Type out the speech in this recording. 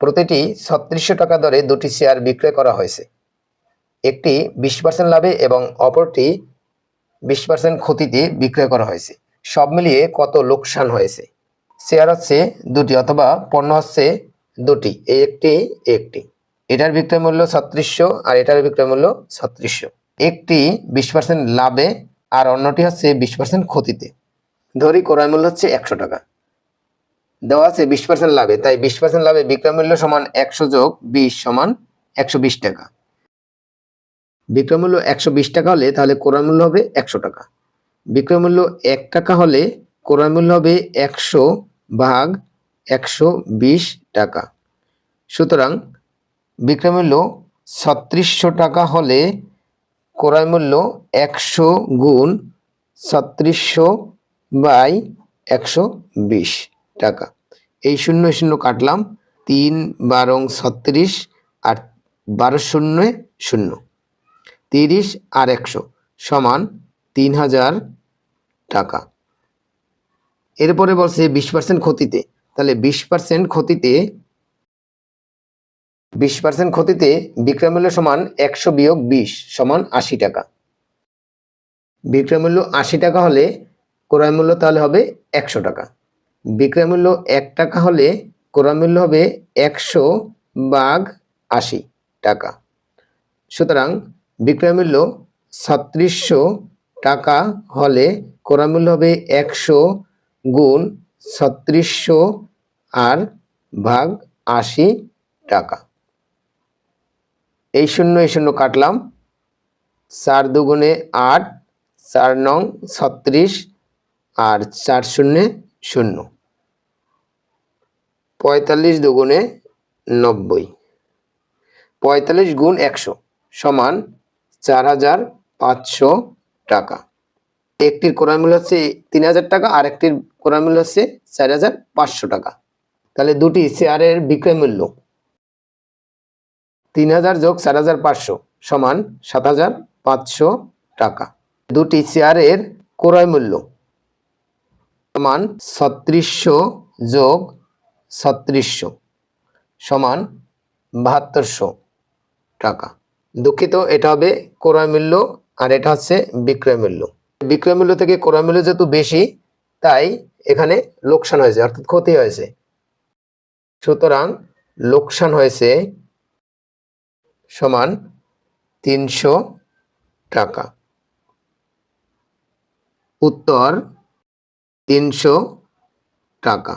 প্রতিটি ৩৬০০ টাকা দরে দুটি শেয়ার বিক্রয় করা হয়েছে। একটি ২০% লাভে এবং অপরটি ২০% ক্ষতিতে বিক্রয় করা হয়েছে। সব মিলিয়ে কত লোকসান হয়েছে? শেয়ার হচ্ছে দুটি অথবা পণ্য হচ্ছে দুটি, একটি। এটার বিক্রয় মূল্য ৩৬০০ আর এটার বিক্রয় মূল্য ৩৬০০। একটি ২০% লাভে আর অন্যটি হচ্ছে ২০% ক্ষতিতে। ধরি ক্রয় মূল্য হচ্ছে ১০০ টাকা, দেওয়া আছে ২০% লাভে, তাই ২০% লাভে বিক্রয় মূল্য সমান ১০০ যোগ ২০ সমান ১২০ টাকা। বিক্রয় মূল্য ১২০ টাকা হলে তাহলে ক্রয় মূল্য হবে ১০০ টাকা। বিক্রয় মূল্য ১ টাকা হলে ক্রয় মূল্য হবে ১০০ ভাগ ১২০ টাকা। সুতরাং বিক্রয় মূল্য ৩৬০০ টাকা হলে ক্রয় মূল্য ১০০ গুণ ৩৬০০ বাই ১২০ টাকা। এই শূন্য শূন্য কাটলাম, ৩ বারং ৩৬ আর ১২ শূন্য শূন্য, ৩০ আর ১০০ সমান ৩০০০ টাকা। এরপরে বলছে ২০% ক্ষতিতে, তাহলে ২০% ক্ষতিতে বিক্রয় মূল্য সমান ১০০ বিয়োগ ২০ সমান ৮০ টাকা। বিক্রয় মূল্য ৮০ টাকা হলে ক্রয় মূল্য তাহলে হবে ১০০ টাকা। বিক্রয় মূল্য ১ টাকা হলে ক্রয় মূল্য হবে ১০০ ভাগ ৮০ টাকা। সুতরাং বিক্রয় মূল্য ৩৬০০ টাকা হলে ক্রয় মূল্য হবে ১০০ গুণ ৩৬০০ আর ভাগ ৮০ টাকা। এই শূন্য কাটলাম, ৪ দুগুণে ৮, ৪ নং ৩৬ আর ৪ শূন্যে ০। ৪৫ দুগুণে ৯০, ৪৫ গুণ ১০০ সমান ৪৫০০ টাকা। একটির ক্রয় মূল্য হচ্ছে ৩০০০ টাকা আর একটির ক্রয় মূল্য হচ্ছে ৪৫০০ টাকা। তাহলে দুটি শেয়ারের বিক্রয় মূল্য ৩০০০ যোগ ৪৫০০ সমান ৭৫০০ টাকা। দুটি শেয়ারের ক্রয় মূল্য সমান ৩৬০০ যোগ ৩৬০০ সমান ৭২০০ টাকা। দুঃখিত, এটা হবে ক্রয় মূল্য আর এটা হচ্ছে বিক্রয় মূল্য। বিক্রয় মূল্য থেকে ক্রয় মূল্য যেহেতু বেশি, তাই এখানে লোকসান হয়েছে, অর্থাৎ ক্ষতি হয়েছে। সুতরাং লোকসান হয়েছে সমান ৩০০ টাকা। উত্তর ৩০০ টাকা।